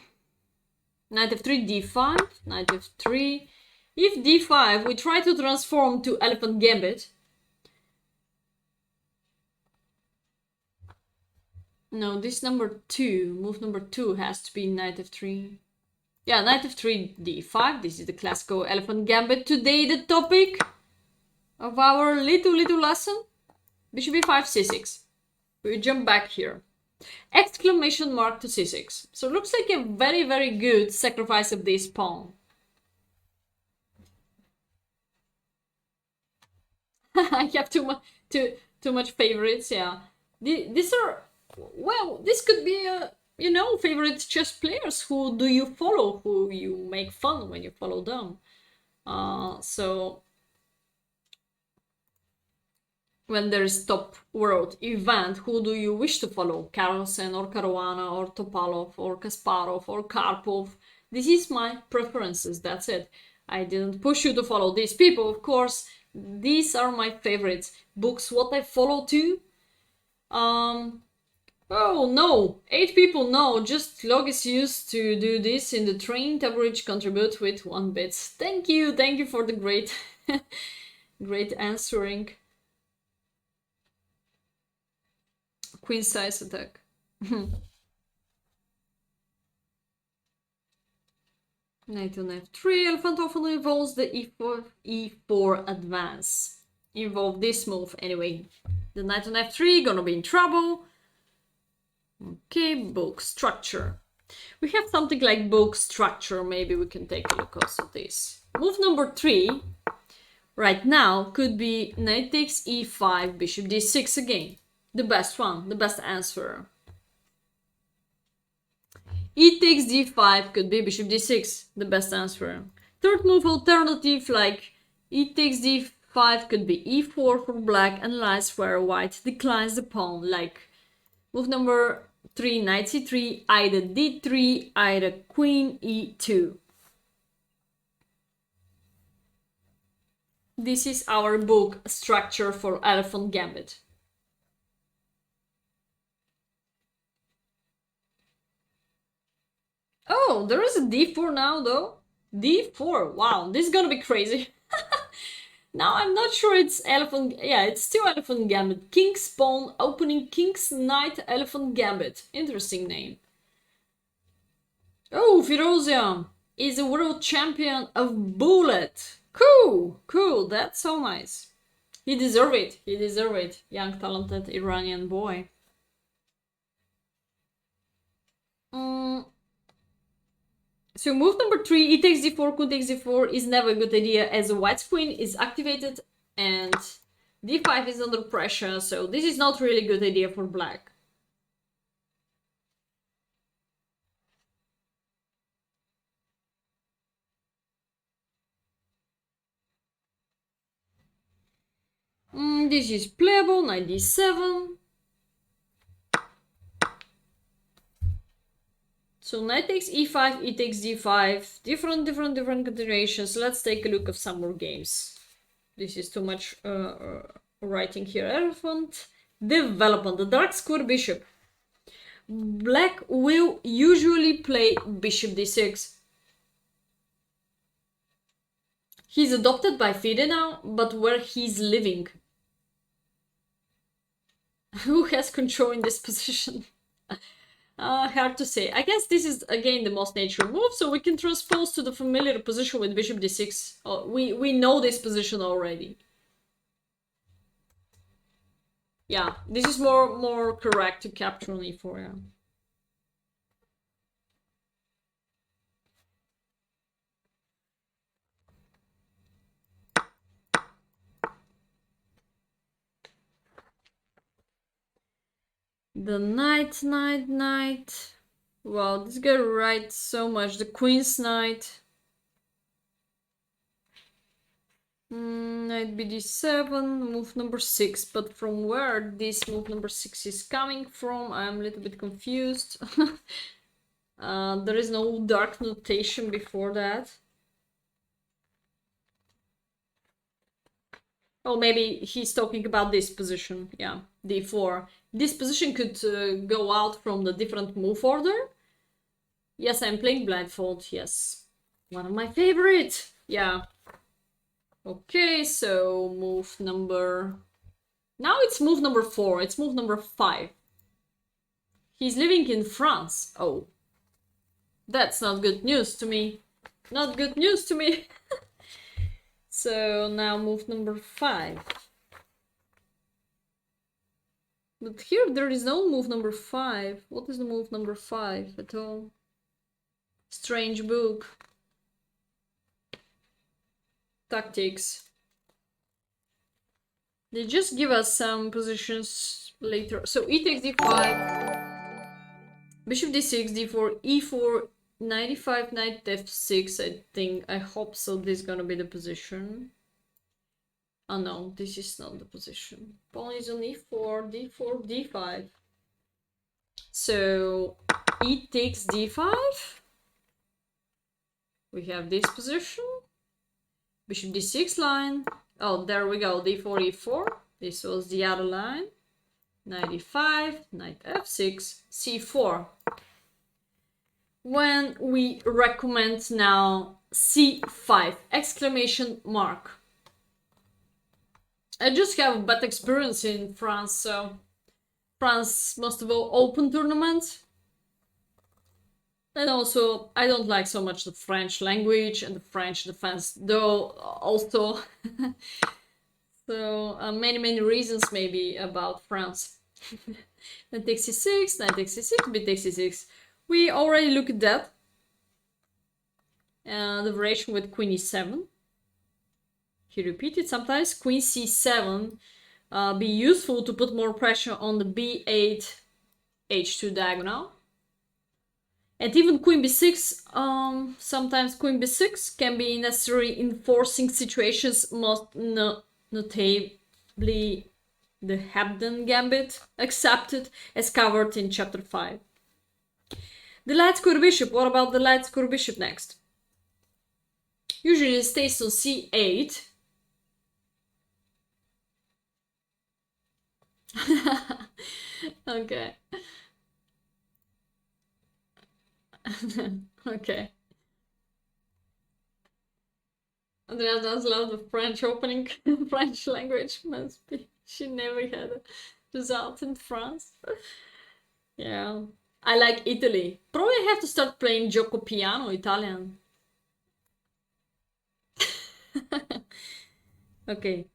f3, d5, knight f3, if d5, we try to transform to elephant gambit. No, this number 2, move number 2 has to be knight f3. Yeah, knight f3, d5. This is the classical elephant gambit. Today the topic of our little lesson. Bishop e5, c6. We jump back here. Exclamation mark to c6. So it looks like a very, very good sacrifice of this pawn. I have too much favorites, yeah. These are, well, this could be favorite chess players. Who do you follow? Who you make fun when you follow them? So when there's top world event, who do you wish to follow? Carlsen or Caruana or Topalov or Kasparov or Karpov? This is my preferences, that's it. I didn't push you to follow these people, of course. These are my favorites. Books, what I follow too. Oh no, 8 people, no, just Logis used to do this in the train. Average contribute with 1 bit. Thank you for the great, great answering. Queen size attack. Knight on f3. Elephant often involves the e4 advance. Involve this move anyway. The knight on f3 gonna be in trouble. Okay, book structure. We have something like book structure. Maybe we can take a look also at this. Move number 3 right now could be knight takes e5, bishop d6 again. The best one, the best answer. E takes d5 could be bishop d6, the best answer. Third move alternative like e takes d5 could be e4 for black, analyze where white declines the pawn, like move number 3, knight c3, either d3, either queen e2. This is our book structure for Elephant Gambit. Oh, there is a d4 now though. d4, wow, this is gonna be crazy. Now I'm not sure it's Elephant, yeah, it's still Elephant Gambit. King's Pawn opening King's Knight Elephant Gambit. Interesting name. Oh, Firozia is a world champion of bullet. Cool, cool, that's so nice. He deserves it, he deserves it. Young, talented Iranian boy. So move number 3, e takes d4, queen takes d4 is never a good idea as a white's queen is activated and d5 is under pressure, so this is not really a good idea for black. This is playable, knight d7. So knight takes e5, e takes d5, different continuations. Let's take a look at some more games. This is too much writing here. Elephant development, the dark square bishop. Black will usually play bishop d6. He's adopted by FIDE now, but where he's living? Who has control in this position? Hard to say. I guess this is again the most natural move, so we can transpose to the familiar position with bishop d6. Oh, we know this position already. Yeah, this is more correct to capture on e4. Yeah. The knight. Wow, this guy writes so much. The queen's knight. Knight bd7, move number 6. But from where this move number 6 is coming from, I'm a little bit confused. There is no dark notation before that. Oh, maybe he's talking about this position. Yeah, d4. This position could go out from the different move order. Yes, I'm playing blindfold. Yes, one of my favorite. Yeah. Okay, so move number... Now it's move number 4. It's move number 5. He's living in France. Oh. That's not good news to me. Not good news to me. So now move number 5. But here there is no move number 5. What is the move number 5 at all? Strange book. Tactics. They just give us some positions later. So e takes d5, bishop d6, d4, e4, 95, knight f6. I think, I hope so. This is gonna be the position. Oh no, this is not the position. Pawn is on e4, d4, d5. So e takes d5. We have this position. Bishop d6 line. Oh, there we go. d4, e4. This was the other line. Knight e5, knight f6, c4. When we recommend now c5, exclamation mark. I just have a bad experience in France, so France must have open tournaments. And also, I don't like so much the French language and the French defense, though also. So many reasons maybe about France. Knight takes c6, knight takes c6, b takes c6. We already looked at that. The variation with queen e7. He repeated sometimes. Queen c7 be useful to put more pressure on the b8 h2 diagonal. And even queen b6, sometimes queen b6 can be necessary in forcing situations, most notably the Hebden Gambit, accepted as covered in chapter 5. The light square bishop, what about the light square bishop next? Usually it stays on c8. Okay. Okay. Andrea does love the French opening. French language must be. She never had a result in France. Yeah. I like Italy. Probably have to start playing gioco piano Italian. Okay.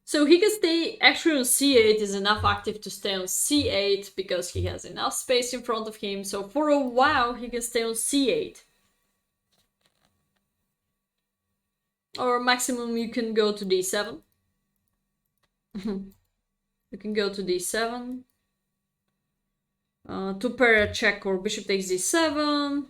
So he can stay actually on c8 is enough active to stay on c8 because he has enough space in front of him. So for a while he can stay on c8. Or maximum you can go to d7. You can go to d7. To pair a check or bishop takes d7.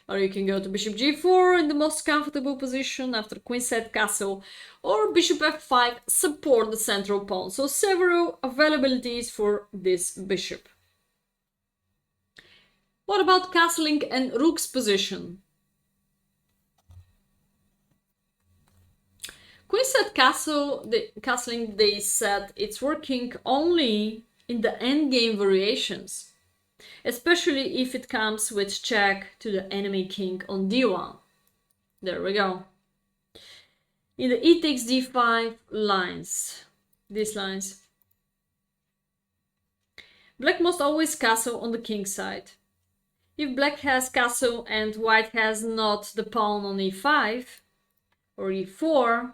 Or you can go to bishop g4 in the most comfortable position after queen set castle, or bishop f5 support the central pawn. So several availabilities for this bishop. What about castling and rook's position? Queen set castle, the castling they said it's working only in the endgame variations, especially if it comes with check to the enemy king on d1. There we go. In the e takes d5 lines, these lines, black must always castle on the king side. If black has castle and white has not the pawn on e5 or e4,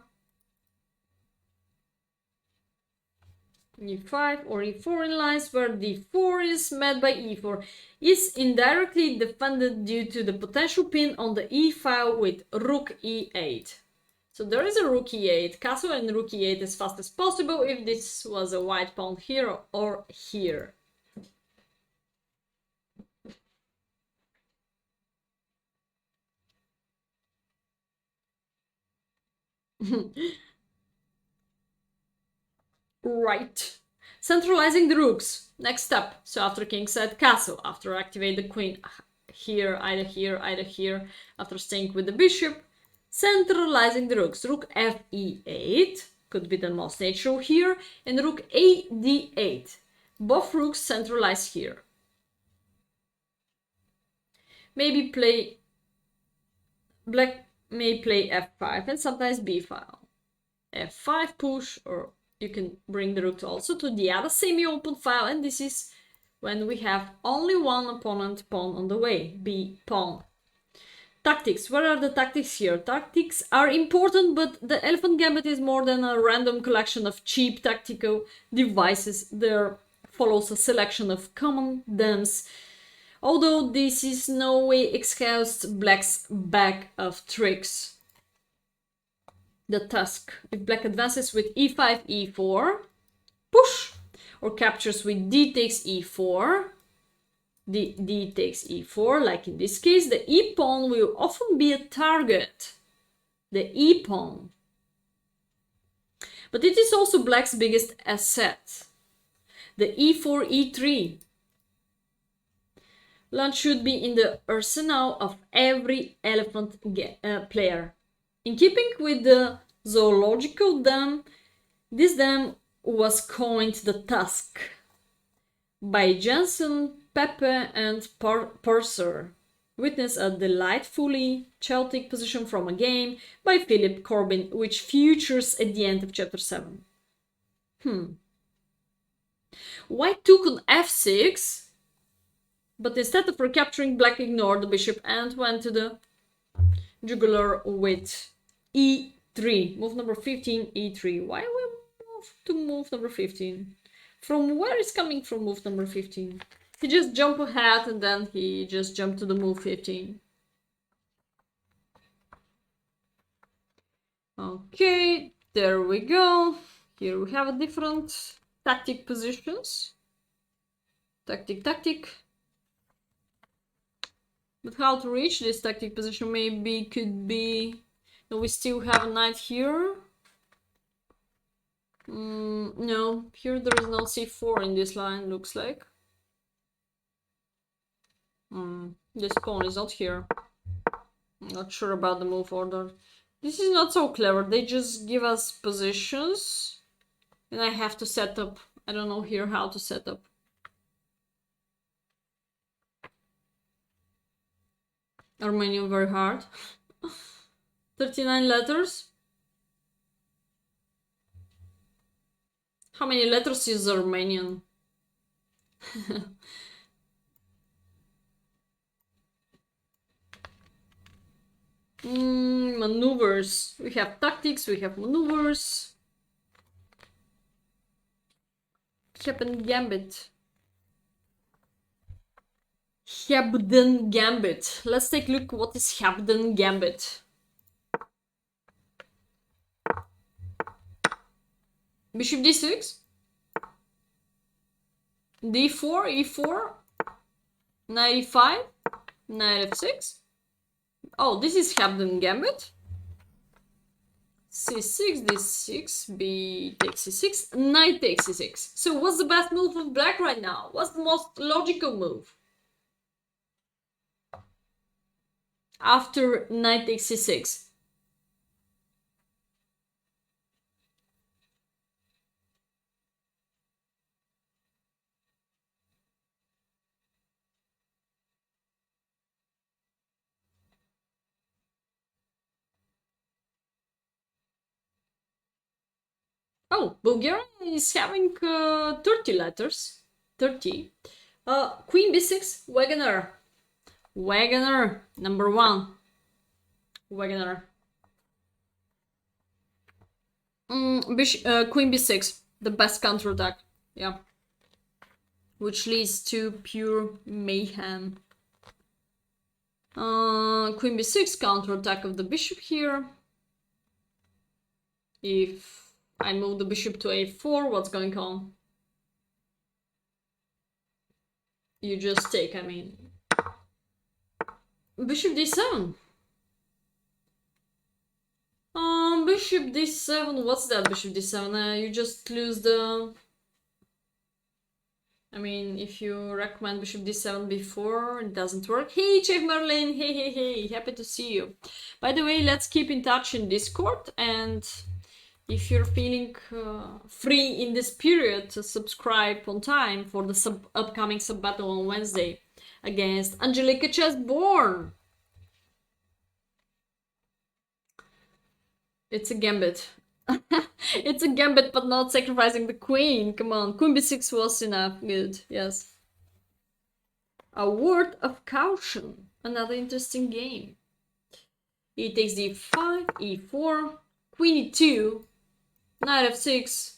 e5 or e4 in lines where d4 is met by e4 is indirectly defended due to the potential pin on the e file with rook e8. So there is a rook e8, castle and rook e8 as fast as possible if this was a white pawn here or here. Right. Centralizing the rooks. Next step. So after king set castle, after activate the queen here, either here, either here, after staying with the bishop, centralizing the rooks. Rook f e8 could be the most natural here, and rook a d8. Both rooks centralize here. Maybe black may play f5 and sometimes b file. f5 push, or you can bring the rook also to the other semi-open file, and this is when we have only one opponent pawn on the way, b pawn. Tactics. What are the tactics here? Tactics are important, but the Elephant Gambit is more than a random collection of cheap tactical devices. There follows a selection of common themes, although this is no way exhausts black's bag of tricks. The tusk. If black advances with e5, e4, push, or captures with d takes e4, d takes e4, like in this case, the e pawn will often be a target. The e pawn. But it is also black's biggest asset. The e4, e3. Lunch should be in the arsenal of every elephant player. In keeping with the zoological dam, this dam was coined the tusk by Jensen, Pepe, and Purser. Witness a delightfully Celtic position from a game by Philip Corbin, which features at the end of chapter 7. White took on f6. But instead of recapturing, black ignored the bishop and went to the jugular with e3. Move number 15, e3. Why we move to move number 15? From where is coming from move number 15? He just jumped ahead and then he just jumped to the move 15. Okay, there we go. Here we have a different tactic positions. Tactic. But how to reach this tactic position maybe could be... No, we still have a knight here. No, here there is no c4 in this line, looks like. This pawn is not here. I'm not sure about the move order. This is not so clever. They just give us positions and I have to set up. I don't know here how to set up. Armenian very hard. 39 letters. How many letters is Armenian? Maneuvers. We have tactics, we have maneuvers. Hebden Gambit. Hebden Gambit. Let's take a look what is Hebden Gambit. Bishop d6. d4, e4. Knight e5. Knight f6. Oh, this is Hebden Gambit. c6, d6, b takes c6, knight takes c6. So what's the best move of black right now? What's the most logical move? After knight takes c6. Oh, Bulgaria is having 30 letters. 30. Queen b6, Wagoner. Wagoner, number 1. Wagoner. Queen b6, the best counterattack. Yeah. Which leads to pure mayhem. Queen b6, counterattack of the bishop here. If I move the bishop to a4, what's going on? You just take, I mean. Bishop d7. Bishop d7, what's that bishop d7? You just lose the... I mean, if you recommend bishop d7 before, it doesn't work. Hey, Chef Merlin, hey, happy to see you. By the way, let's keep in touch in Discord, and if you're feeling free in this period, to subscribe on time for the upcoming sub battle on Wednesday against Angelica Chessborn. It's a gambit. It's a gambit, but not sacrificing the queen. Come on, queen b6 was enough. Good, yes. A word of caution. Another interesting game. E takes d5, e4, queen e2, knight f6,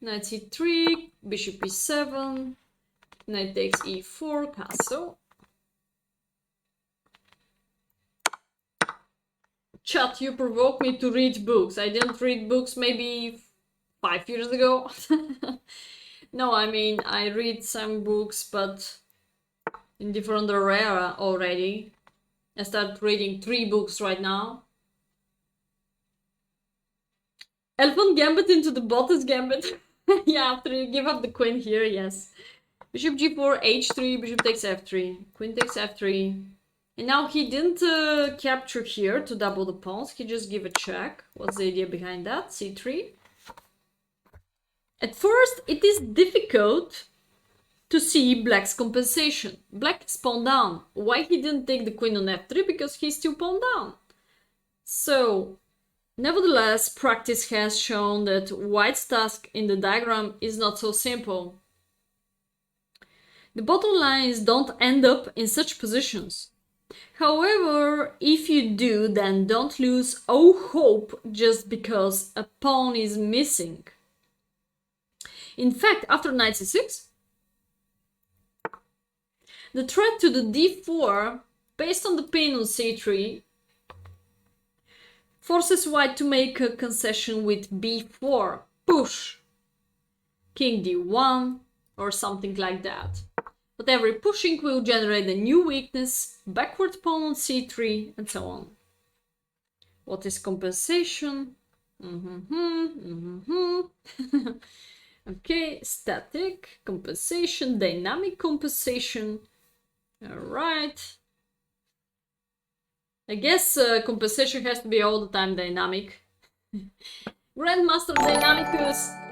knight c3, bishop e7, knight takes e4, castle. Chat, you provoke me to read books. I didn't read books maybe 5 years ago. No, I mean, I read some books, but in different area already. I started reading 3 books right now. Elephant Gambit into the bottom's Gambit. Yeah, after you give up the queen here, yes. Bishop g4, h3, bishop takes f3, queen takes f3. And now he didn't capture here to double the pawns, he just gave a check. What's the idea behind that? c3. At first, it is difficult to see black's compensation. Black is pawn down. Why he didn't take the queen on f3? Because he's still pawn down. So, nevertheless, practice has shown that white's task in the diagram is not so simple. The bottom line is don't end up in such positions. However, if you do, then don't lose all hope just because a pawn is missing. In fact, after knight c6, the threat to the d4, based on the pin on c3, forces white to make a concession with b4, push, king d1, or something like that. But every pushing will generate a new weakness, backward pawn on c3, and so on. What is compensation? Okay, static, compensation, dynamic compensation. Alright. I guess compensation has to be all the time dynamic. Grandmaster Dynamicus!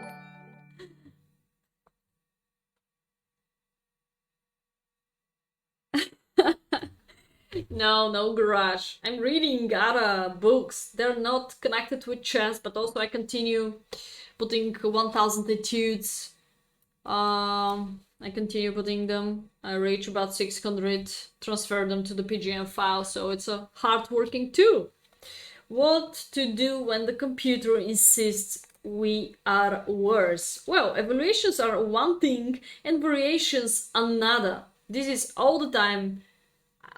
No garage. I'm reading Gara books. They're not connected with chess, but also I continue putting 1000 etudes. I continue putting them. I reach about 600, transfer them to the PGM file, so it's a hard working tool. What to do when the computer insists we are worse? Well, evaluations are one thing and variations another. This is all the time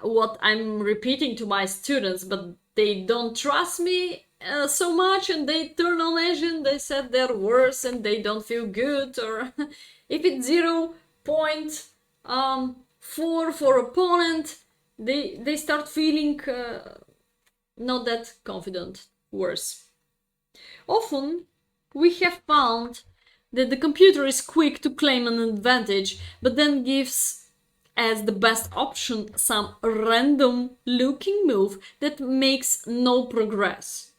what I'm repeating to my students, but they don't trust me so much, and they turn on edge and they said they're worse and they don't feel good, or if it's 0.4 for opponent, they start feeling not that confident, worse. Often we have found that the computer is quick to claim an advantage, but then gives as the best option some random looking move that makes no progress.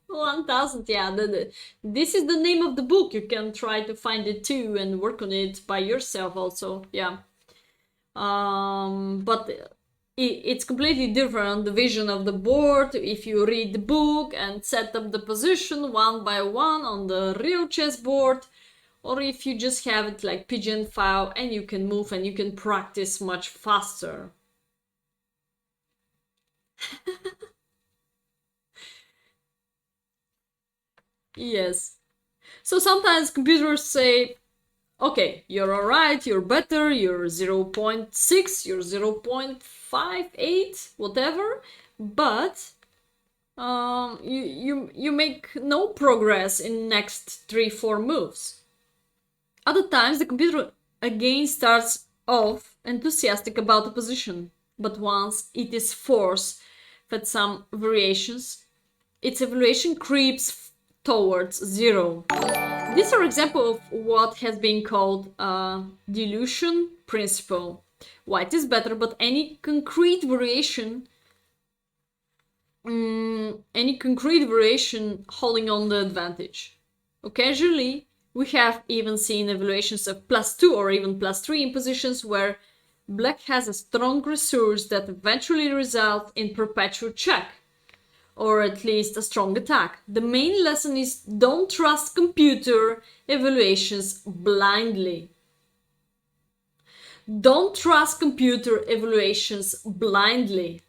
$1,000, yeah. This is the name of the book. You can try to find it too and work on it by yourself also, yeah. But it's completely different, the vision of the board, if you read the book and set up the position one by one on the real chessboard, or if you just have it like pigeon file and you can move and you can practice much faster. Yes. So sometimes computers say, okay, you're alright, you're better, you're 0.6, you're 0.58, whatever, but you make no progress in next 3-4 moves. Other times the computer again starts off enthusiastic about the position, but once it is forced with some variations, its evaluation creeps towards 0. These are examples of what has been called dilution principle. White is better, but any concrete variation holding on the advantage. Occasionally, we have even seen evaluations of +2 or even +3 in positions where black has a strong resource that eventually results in perpetual check, or at least a strong attack. The main lesson is don't trust computer evaluations blindly. Don't trust computer evaluations blindly.